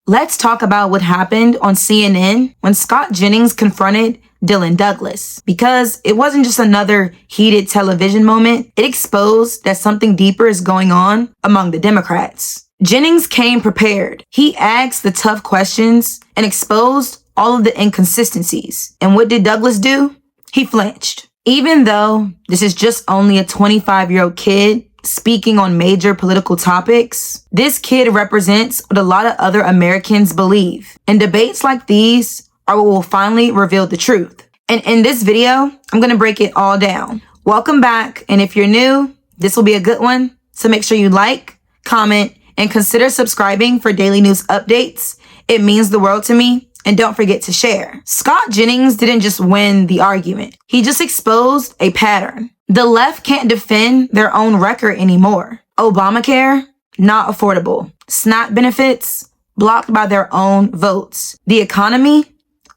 Let's talk about what happened on CNN when Scott Jennings confronted Dylan Douglas, because it wasn't just another heated television moment. It exposed that something deeper is going on among the Democrats. Jennings came prepared. He asked the tough questions and exposed all of the inconsistencies. And what did Douglas do? He flinched. Even though this is just only a 25-year-old kid speaking on major political topics, this kid represents what a lot of other Americans believe. And debates like these are what will finally reveal the truth. And in this video, I'm going to break it all down. Welcome back. And if you're new, this will be a good one. So make sure you like, comment, and consider subscribing for daily news updates. It means the world to me. And don't forget to share. Scott Jennings didn't just win the argument. He just exposed a pattern. The left can't defend their own record anymore. Obamacare, not affordable. SNAP benefits, blocked by their own votes. The economy,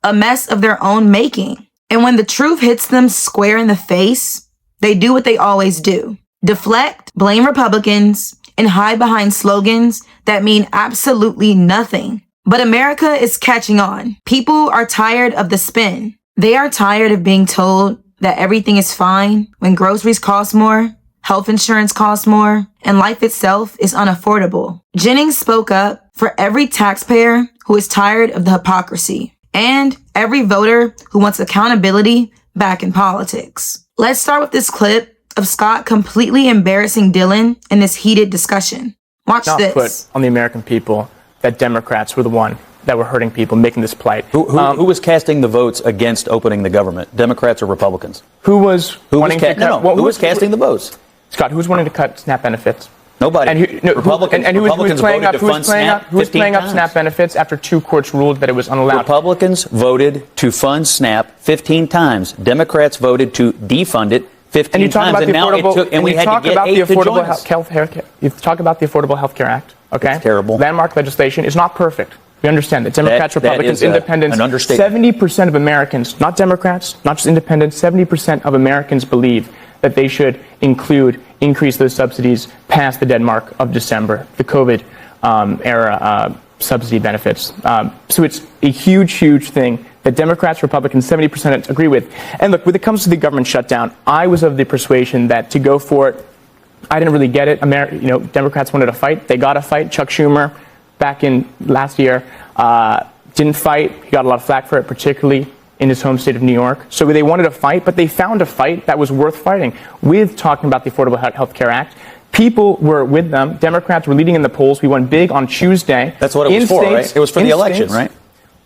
a mess of their own making. And when the truth hits them square in the face, they do what they always do. Deflect, blame Republicans, and hide behind slogans that mean absolutely nothing. But America is catching on. People are tired of the spin. They are tired of being told that everything is fine when groceries cost more, health insurance costs more, and life itself is unaffordable. Jennings spoke up for every taxpayer who is tired of the hypocrisy and every voter who wants accountability back in politics. Let's start with this clip of Scott completely embarrassing Dylan in this heated discussion. Watch this. Put on the American people that Democrats were the one that were hurting people, making this plight. Who was casting the votes against opening the government? Democrats or Republicans? Who was casting the votes? Scott, who was wanting to cut SNAP benefits? Nobody. And who was playing up SNAP benefits after two courts ruled that it was unallowed? Republicans voted to fund SNAP 15 times. Democrats voted to defund it 15 times. And we had to get 8 to join us. You talk about the Affordable Health Care Act. Okay. It's terrible. Landmark legislation is not perfect. We understand that Democrats, Republicans, independents, an understatement. 70% of Americans, not Democrats, not just independents, 70% of Americans believe that they should increase those subsidies past the deadmark of December, the COVID era subsidy benefits. So it's a huge, huge thing that Democrats, Republicans, 70% agree with. And look, when it comes to the government shutdown, I was of the persuasion that to go for it, I didn't really get it. Democrats wanted a fight. They got a fight. Chuck Schumer, back in last year, didn't fight. He got a lot of flack for it, particularly in his home state of New York. So they wanted a fight, but they found a fight that was worth fighting with talking about the Affordable Health Care Act. People were with them. Democrats were leading in the polls. We won big on Tuesday. That's what it was for, right? It was for the election, right?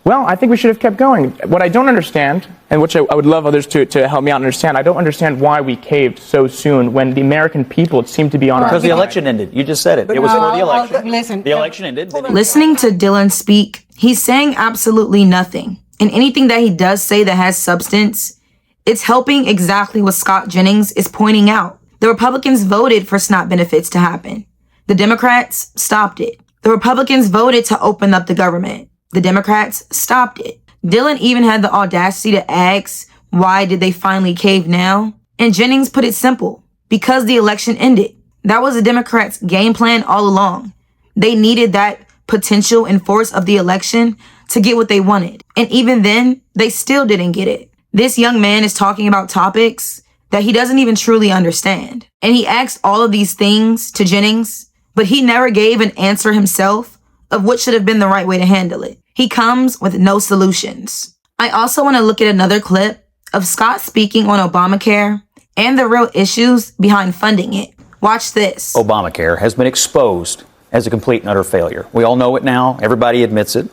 Well, I think we should have kept going. What I don't understand, and which I would love others to help me out understand, I don't understand why we caved so soon when the American people seemed to be on our side. Because the election ended. You just said it. It was for the election. The election ended. Listening to Dylan speak, he's saying absolutely nothing. And anything that he does say that has substance, it's helping exactly what Scott Jennings is pointing out. The Republicans voted for SNAP benefits to happen. The Democrats stopped it. The Republicans voted to open up the government. The Democrats stopped it. Dylan even had the audacity to ask, why did they finally cave now? And Jennings put it simple, because the election ended. That was the Democrats' game plan all along. They needed that potential and force of the election to get what they wanted. And even then, they still didn't get it. This young man is talking about topics that he doesn't even truly understand. And he asked all of these things to Jennings, but he never gave an answer himself of what should have been the right way to handle it. He comes with no solutions. I also want to look at another clip of Scott speaking on Obamacare and the real issues behind funding it. Watch this. Obamacare has been exposed as a complete and utter failure. We all know it now. Everybody admits it.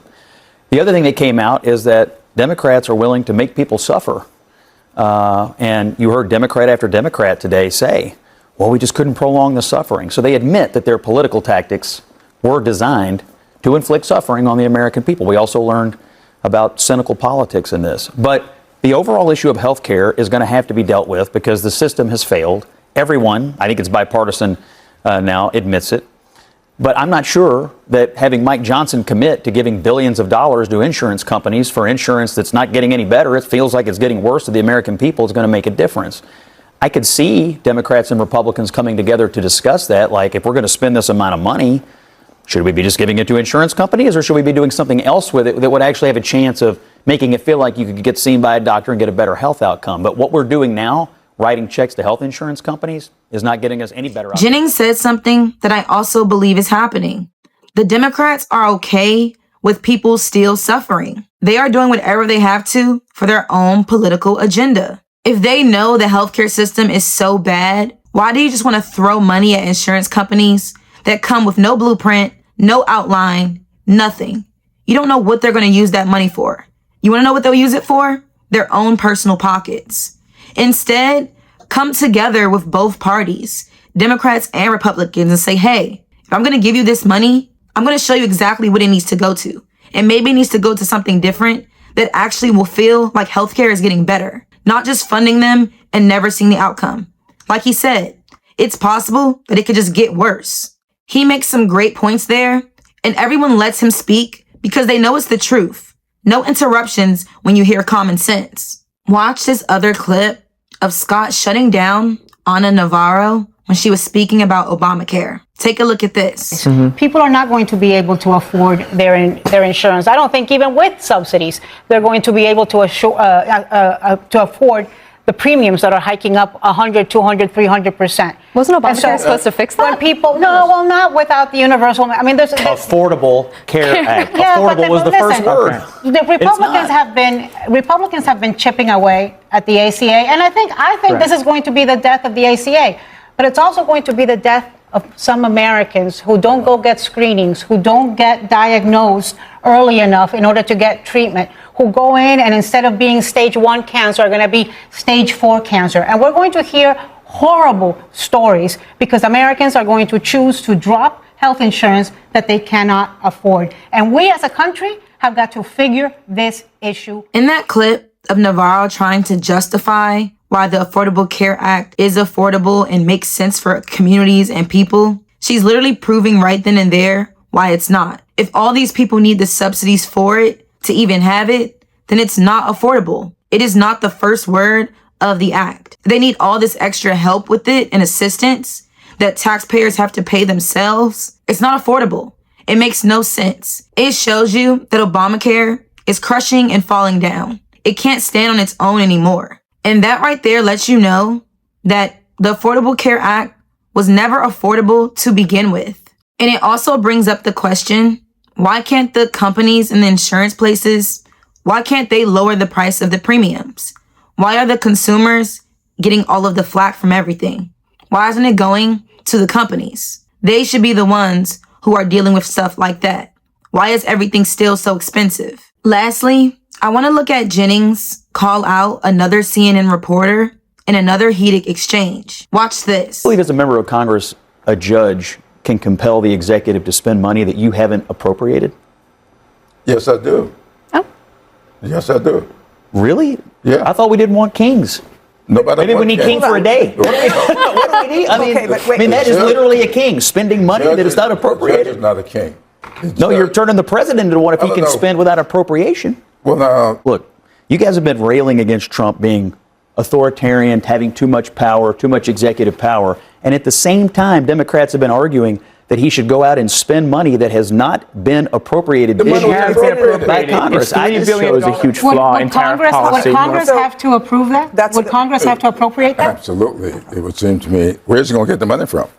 The other thing that came out is that Democrats are willing to make people suffer. And you heard Democrat after Democrat today say, well, we just couldn't prolong the suffering. So they admit that their political tactics were designed to inflict suffering on the American people. We also learned about cynical politics in this. But the overall issue of health care is going to have to be dealt with because the system has failed. Everyone, I think it's bipartisan now, admits it. But I'm not sure that having Mike Johnson commit to giving billions of dollars to insurance companies for insurance that's not getting any better, it feels like it's getting worse to the American people, is going to make a difference. I could see Democrats and Republicans coming together to discuss that, like if we're going to spend this amount of money, Should we be just giving it to insurance companies, or should we be doing something else with it that would actually have a chance of making it feel like you could get seen by a doctor and get a better health outcome? But what we're doing now, writing checks to health insurance companies, is not getting us any better outcomes. Jennings said something that I also believe is happening. The Democrats are okay with people still suffering. They are doing whatever they have to for their own political agenda. If they know the healthcare system is so bad, why do you just want to throw money at insurance companies that come with no blueprint, no outline, nothing? You don't know what they're going to use that money for. You want to know what they'll use it for? Their own personal pockets. Instead, come together with both parties, Democrats and Republicans, and say, hey, if I'm going to give you this money, I'm going to show you exactly what it needs to go to. And maybe it needs to go to something different that actually will feel like healthcare is getting better, not just funding them and never seeing the outcome. Like he said, it's possible that it could just get worse. He makes some great points there, and everyone lets him speak because they know it's the truth. No interruptions when you hear common sense. Watch this other clip of Scott shutting down Ana Navarro when she was speaking about Obamacare. Take a look at this. People are not going to be able to afford their insurance. I don't think even with subsidies, they're going to be able to afford the premiums that are hiking up 100, 200, 300%. Wasn't Obamacare supposed to fix that? When people, no, well, not without the universal. I mean, there's Affordable Care Act. Yeah, Affordable was the first word. The Republicans have been chipping away at the ACA, and I think this is going to be the death of the ACA, but it's also going to be the death of some Americans who don't go get screenings, who don't get diagnosed early enough in order to get treatment, who go in and instead of being stage 1 cancer are going to be stage 4 cancer. And we're going to hear horrible stories because Americans are going to choose to drop health insurance that they cannot afford. And we as a country have got to figure this issue. In that clip of Navarro trying to justify why the Affordable Care Act is affordable and makes sense for communities and people, she's literally proving right then and there why it's not. If all these people need the subsidies for it to even have it, then it's not affordable. It is not the first word of the act. They need all this extra help with it and assistance that taxpayers have to pay themselves. It's not affordable. It makes no sense. It shows you that Obamacare is crushing and falling down. It can't stand on its own anymore. And that right there lets you know that the Affordable Care Act was never affordable to begin with. And it also brings up the question, why can't the companies and the insurance places, why can't they lower the price of the premiums? Why are the consumers getting all of the flack from everything? Why isn't it going to the companies? They should be the ones who are dealing with stuff like that. Why is everything still so expensive? Lastly, I want to look at Jennings call out another CNN reporter in another heated exchange. Watch this. I believe as a member of Congress, a judge can compel the executive to spend money that you haven't appropriated? Yes, I do. Oh. Yes, I do. Really? Yeah. I thought we didn't want kings. Nobody Maybe we need king for a day. What do we need? I mean, that is literally a king spending money that is not The judge appropriated. is not a king. No, you're turning the president into one if he can spend without appropriation. Well, now, Look, you guys have been railing against Trump being authoritarian, having too much power, too much executive power. And at the same time, Democrats have been arguing that he should go out and spend money that has not been appropriated The money was appropriated. by Congress. It's $3 billion. Shows a huge flaw in tariff policy. Would Congress have to approve that? Would Congress have to appropriate that? absolutely, it would seem to me. Where's he going to get the money from?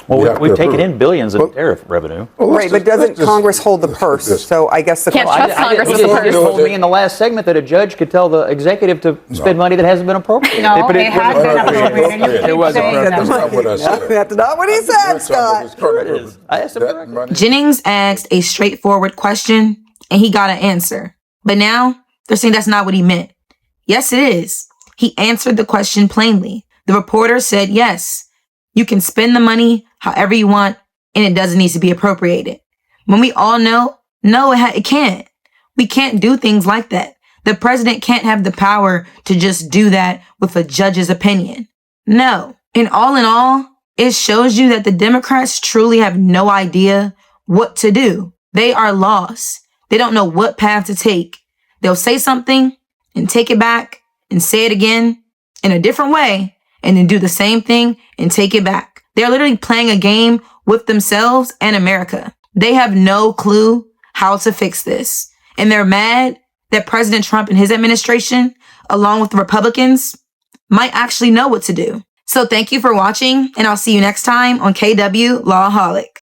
Well, we've taken in billions of tariff revenue. Well, Right, but doesn't Congress hold the purse? So I guess the Can't question. trust Congress He with the just purse. told me in the last segment that a judge could tell the executive to spend money that hasn't been appropriated. No, But it has been appropriated. You keep It was saying appropriated. That's that. not what I said. That's not what he said, Scott. I asked him That directly. money- Jennings asked a straightforward question and he got an answer. But now they're saying that's not what he meant. Yes, it is. He answered the question plainly. The reporter said, yes, you can spend the money however you want and it doesn't need to be appropriated. When we all know, no, it can't. We can't do things like that. The president can't have the power to just do that with a judge's opinion. No. And all, it shows you that the Democrats truly have no idea what to do. They are lost. They don't know what path to take. They'll say something and take it back and say it again in a different way and then do the same thing and take it back. They're literally playing a game with themselves and America. They have no clue how to fix this. And they're mad that President Trump and his administration, along with the Republicans, might actually know what to do. So thank you for watching, and I'll see you next time on KW Lawholic.